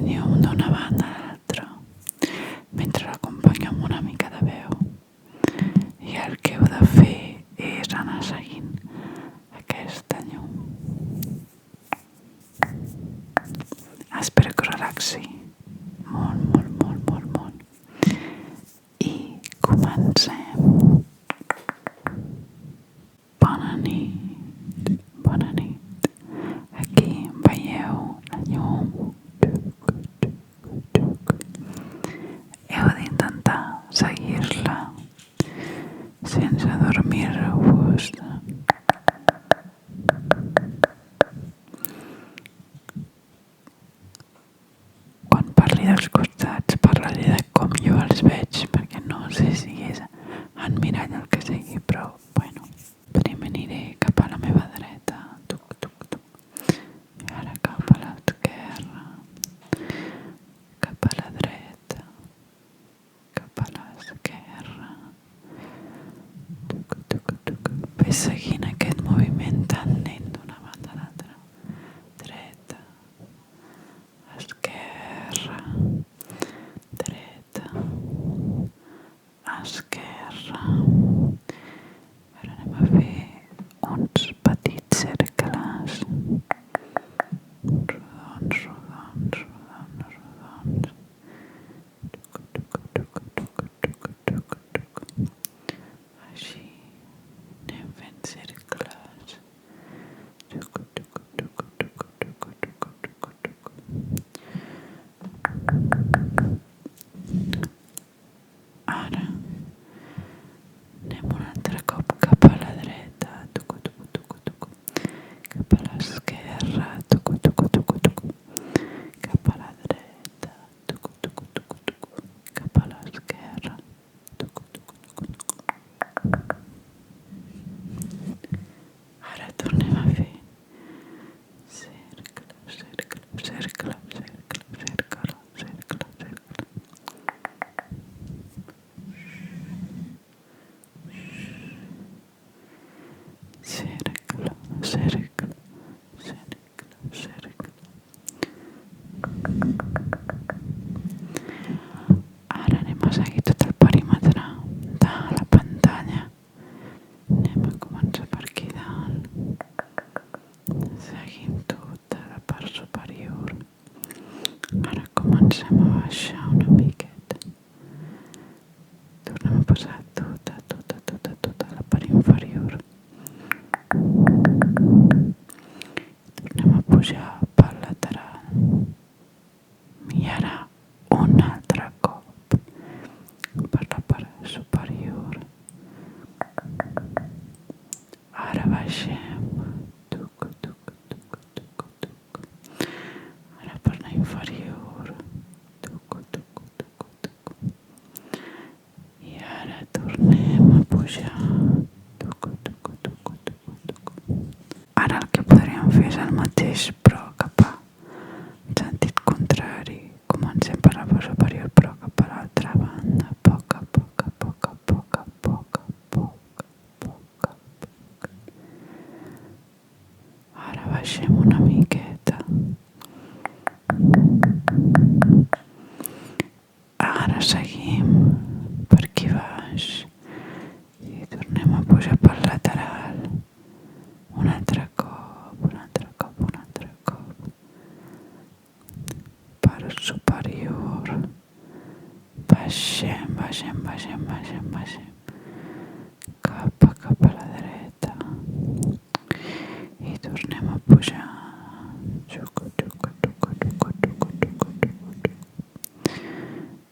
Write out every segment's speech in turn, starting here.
llum d'una banda a l'altra, mentre l'acompanyo amb una mica de veu. I el que heu de fer és anar seguint aquesta llum. Espero que us relaxi molt, molt, molt, molt, molt. I comencem. Bona nit, bona nit. Aquí veieu la llum. Heu d'intentar seguir-la sense dormir-vos. Quan parli dels costats, parlaré de com jo els veig, perquè no sé si és en mirall el que sigui, però bueno, primer aniré cap a la meva dreta, tuc, tuc, tuc, i ara cap a l'esquerra, cap a la dreta, cap a l'esquerra, tuc, tuc, tuc. Ves seguint aquest moviment tan lent d'una banda a l'altra, dreta, esquerra, dreta, esquerra. Ara anem a fer uns petits cercles rodons, rodons, rodons, rodons. Així anem fent cercles. Ara anem un altre cop cap a la dreta, cap a l'esquerra, cap a la dreta, cap a l'esquerra. Ara tornem a fer cercle, cercle, cercle, cercle, cercle, cercle, cercle. Cercle, cercle, cercle, cercle. Ara anem a seguir tot el perímetre de la pantalla. Anem a començar per aquí dalt. Seguim tota la part superior. Ara comencem a baixar una miqueta. Tornem a passar tota la part inferior. Tornem a pujar pel lateral. I ara un altre cop per la part superior. Ara baixem. Ara per la inferior. I ara tornem a pujar. Ara el que podríem fer és el mateix, però cap a sentit contrari. Comencem per la part superior, però cap a l'altra banda. Poc a poc, a poc a poc, a poc a poc, a poc a poc. Ara baixem una miqueta. Ara seguim per aquí baix i tornem a pujar pel lateral. Un altre cop, un altre cop, un altre cop. Part superior. Baixem, baixem, baixem, baixem, baixem. Cap a la dreta. I tornem a pujar.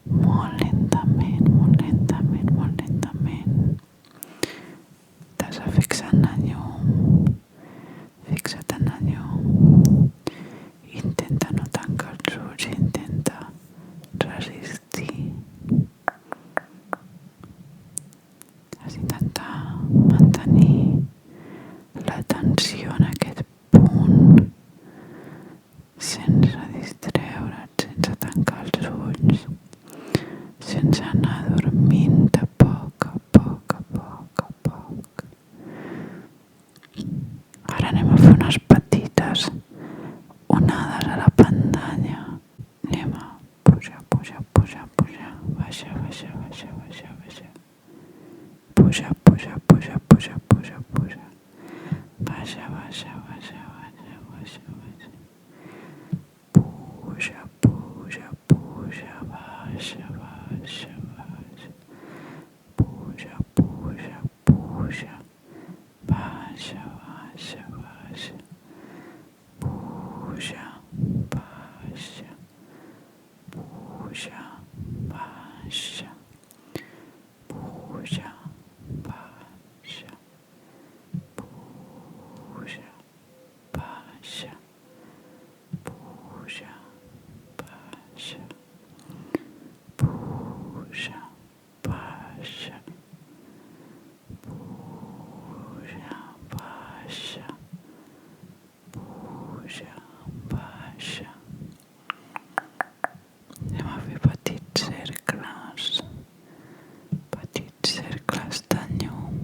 Molt lentament, molt lentament, molt lentament. T'has de fixar en la llum. Fixa't en la llum. Intenta no tancar els ulls, intenta resistir. Has d'intentar mantenir l'atenció en aquest punt sense distreure't, sense tancar els ulls, sense anar dormint a poc a poc a poc a poc. Ara anem a fer unes petites onades a la pantalla. Anem puja, baixa, puja, baixa, puja, baixa, puja, baixa, puja, baixa, puja, baixa, puja, baixa, puja, baixa. Anem a fer petits cercles de llum.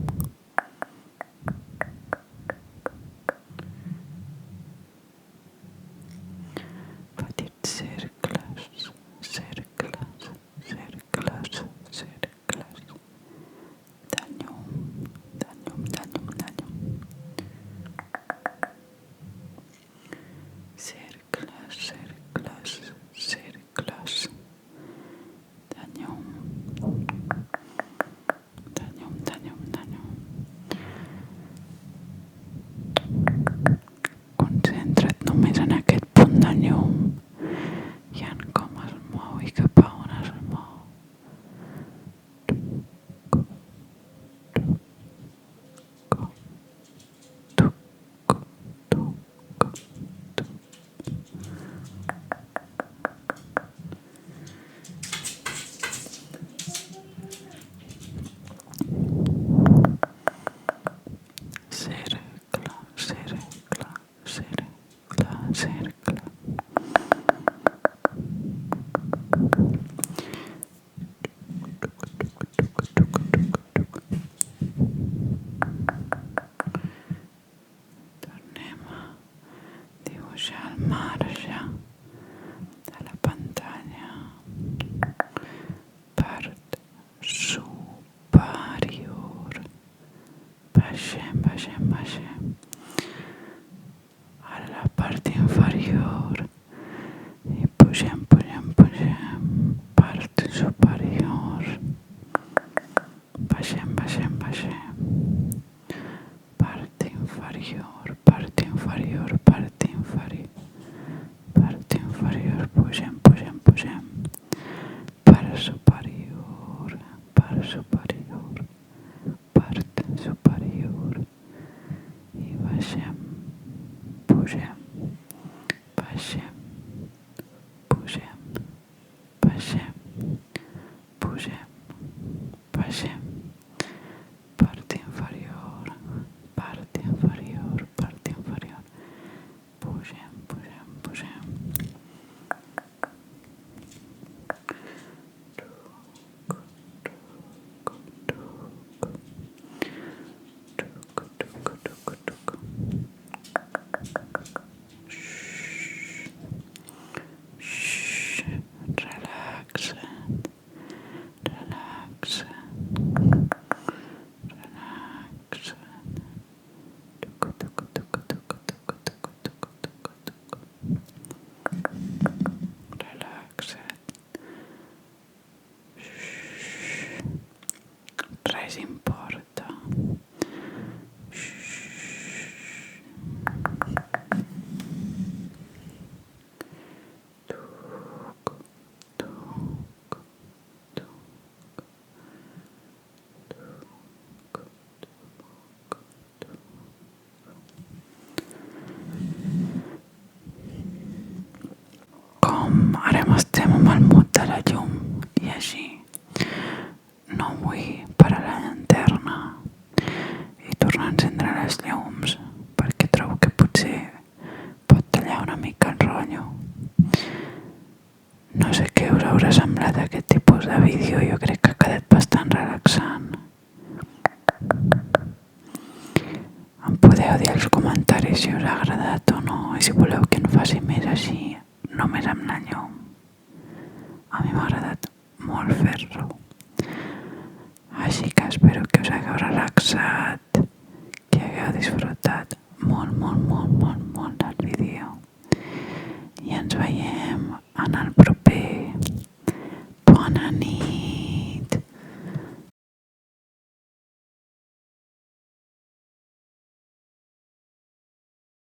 Petits cercles, cercles, cercles, cercles de llum, de llum, de llum, de llum. Cercles, cercles, cercles de llum, de llum, de llum, de llum. Concentra't només en aquest punt de llum i en com es mou i cap a on es mou. Cercle, cercle, cercle, cercle. Tornem a dibuixar el marge de la pantalla. Part superior. Baixem, baixem, baixem. Ara la part inferior. I pugem, pugem, pugem. Part superior. Baixem, baixem, baixem. Part inferior, part inferior, part inferior. Part inferior, pugem, pugem, pugem. Part superior, part superior. Part superior. I baixem, pugem, baixem, pugem, baixem, pugem, baixem. Part inferior, part inferior, part inferior. Pugem, pugem, pugem. Relaxa't, relaxa't, relaxa't. Tucu, tucu, tucu, tucu, tucu, tucu, tucu, tucu, tucu. Relaxa't. Res importa. Com ara estem amb el mut de la llum i així no vull parar la llanterna i tornar a encendre les llums perquè trobo que potser pot tallar una mica el rotllo. No sé què us haurà semblat aquest tipus de vídeo, jo crec que ha quedat bastant relaxant. Em podeu dir als comentaris si us ha agradat o no i si voleu que en faci més així, només amb la llum. A mi m'ha agradat molt fer-lo. Així que espero que us hagueu relaxat, que hagueu disfrutat molt, molt, molt, molt,